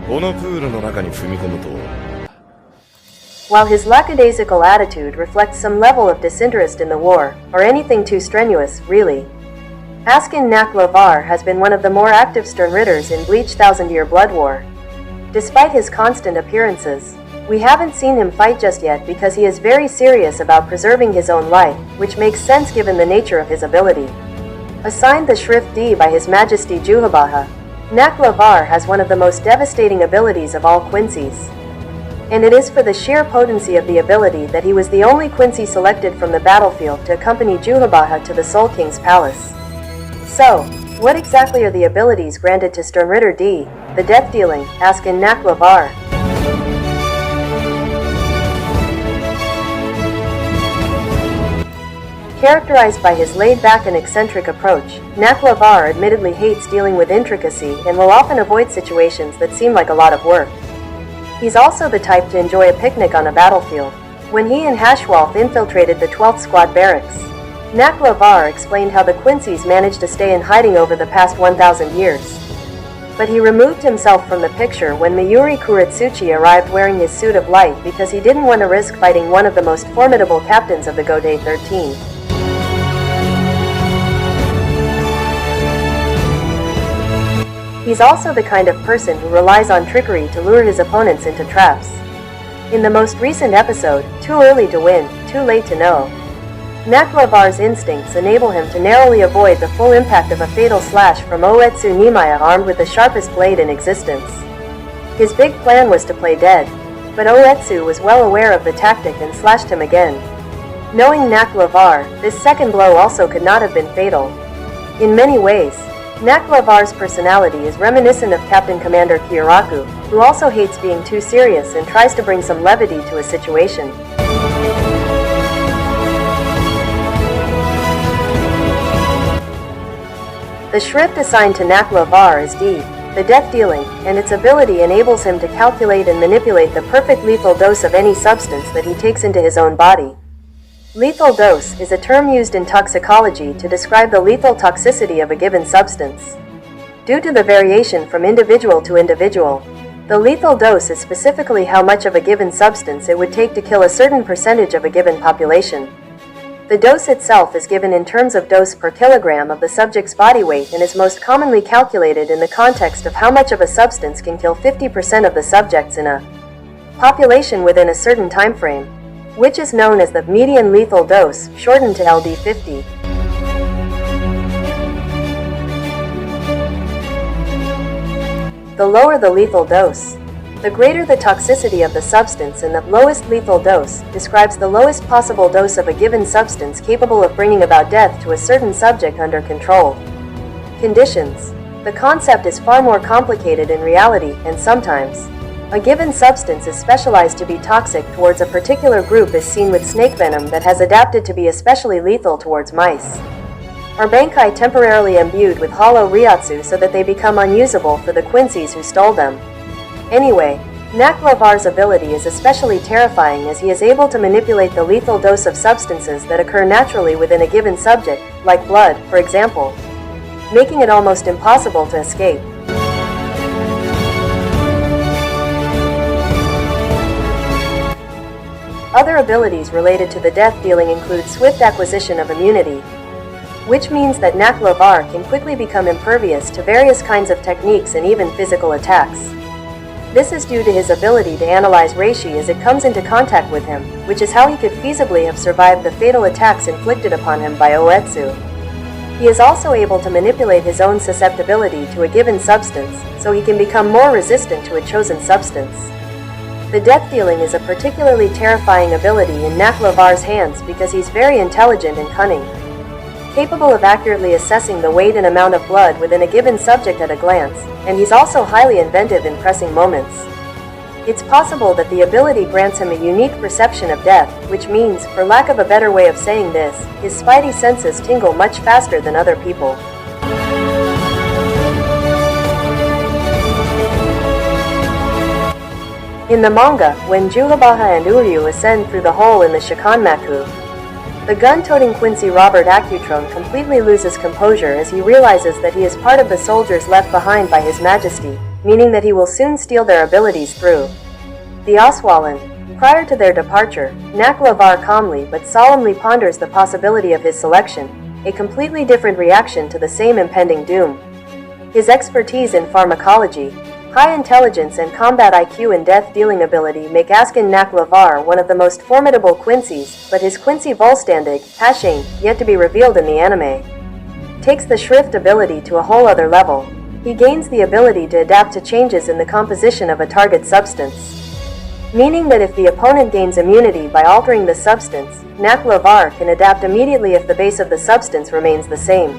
このプールの中に踏み込むと While his lackadaisical attitude reflects some level of disinterest in the war, or anything too strenuous, really. Askin Nakk Le Vaar has been one of the more active Sternritters in BLEACH Thousand-Year Blood War. Despite his constant appearances, we haven't seen him fight just yet because he is very serious about preserving his own life, which makes sense given the nature of his ability. Assigned the Schrift D by His Majesty Yhwach, Nakk Le Vaar has one of the most devastating abilities of all Quincies. And it is for the sheer potency of the ability that he was the only Quincy selected from the battlefield to accompany Yhwach to the Soul King's palace. So, what exactly are the abilities granted to Sternritter D, the death-dealing, Askin Nakk Le Vaar? Characterized by his laid-back and eccentric approach, Nakk Le Vaar admittedly hates dealing with intricacy and will often avoid situations that seem like a lot of work. He's also the type to enjoy a picnic on a battlefield. When he and Hashwalth infiltrated the 12th Squad barracks, Nakk Le Vaar explained how the Quincies managed to stay in hiding over the past 1,000 years. But he removed himself from the picture when Mayuri Kuretsuchi arrived wearing his suit of light because he didn't want to risk fighting one of the most formidable captains of the Godai 13. He's also the kind of person who relies on trickery to lure his opponents into traps. In the most recent episode, Too Early to Win, Too Late to Know, Nakk Le Vaar's instincts enable him to narrowly avoid the full impact of a fatal slash from Oetsu Nimaya armed with the sharpest blade in existence. His big plan was to play dead, but Oetsu was well aware of the tactic and slashed him again. Knowing Nakk Le Vaar, this second blow also could not have been fatal. In many ways, Nakk Le Vaar's personality is reminiscent of Captain Commander Kyoraku, who also hates being too serious and tries to bring some levity to a situation. The Schrift assigned to Nakk Le Vaar is D, the death-dealing, and its ability enables him to calculate and manipulate the perfect lethal dose of any substance that he takes into his own body. Lethal dose is a term used in toxicology to describe the lethal toxicity of a given substance. Due to the variation from individual to individual, the lethal dose is specifically how much of a given substance it would take to kill a certain percentage of a given population. The dose itself is given in terms of dose per kilogram of the subject's body weight and is most commonly calculated in the context of how much of a substance can kill 50% of the subjects in a population within a certain time frame, which is known as the median lethal dose, shortened to LD50. The lower the lethal dose, the greater the toxicity of the substance, and the lowest lethal dose describes the lowest possible dose of a given substance capable of bringing about death to a certain subject under controlled conditions. The concept is far more complicated in reality, and sometimes a given substance is specialized to be toxic towards a particular group, as seen with snake venom that has adapted to be especially lethal towards mice. Or bankai temporarily imbued with hollow ryotsu so that they become unusable for the Quincies who stole them. Anyway, Nakk Le Vaar's ability is especially terrifying as he is able to manipulate the lethal dose of substances that occur naturally within a given subject, like blood, for example, making it almost impossible to escape. Other abilities related to the death dealing include swift acquisition of immunity, which means that Nakk Le Vaar can quickly become impervious to various kinds of techniques and even physical attacks. This is due to his ability to analyze reishi as it comes into contact with him, which is how he could feasibly have survived the fatal attacks inflicted upon him by Oetsu. He is also able to manipulate his own susceptibility to a given substance, so he can become more resistant to a chosen substance. The death dealing is a particularly terrifying ability in Nakk Le Vaar's hands because he's very intelligent and cunning, capable of accurately assessing the weight and amount of blood within a given subject at a glance, and he's also highly inventive in pressing moments. It's possible that the ability grants him a unique perception of death, which means, for lack of a better way of saying this, his spidey senses tingle much faster than other people. In the manga, when Yhwach and Uryu ascend through the hole in the Shikanmaku, the gun-toting Quincy Robert Accutron completely loses composure as he realizes that he is part of the soldiers left behind by His Majesty, meaning that he will soon steal their abilities through the Oswalin. Prior to their departure, Nakk Le Vaar calmly but solemnly ponders the possibility of his selection, a completely different reaction to the same impending doom. His expertise in pharmacology, high intelligence and combat IQ and death-dealing ability make Askin Nakk Le Vaar one of the most formidable Quincies, but his Quincy Volstandig, Hashane, yet to be revealed in the anime, takes the Schrift ability to a whole other level. He gains the ability to adapt to changes in the composition of a target substance, meaning that if the opponent gains immunity by altering the substance, Nakk Le Vaar can adapt immediately if the base of the substance remains the same.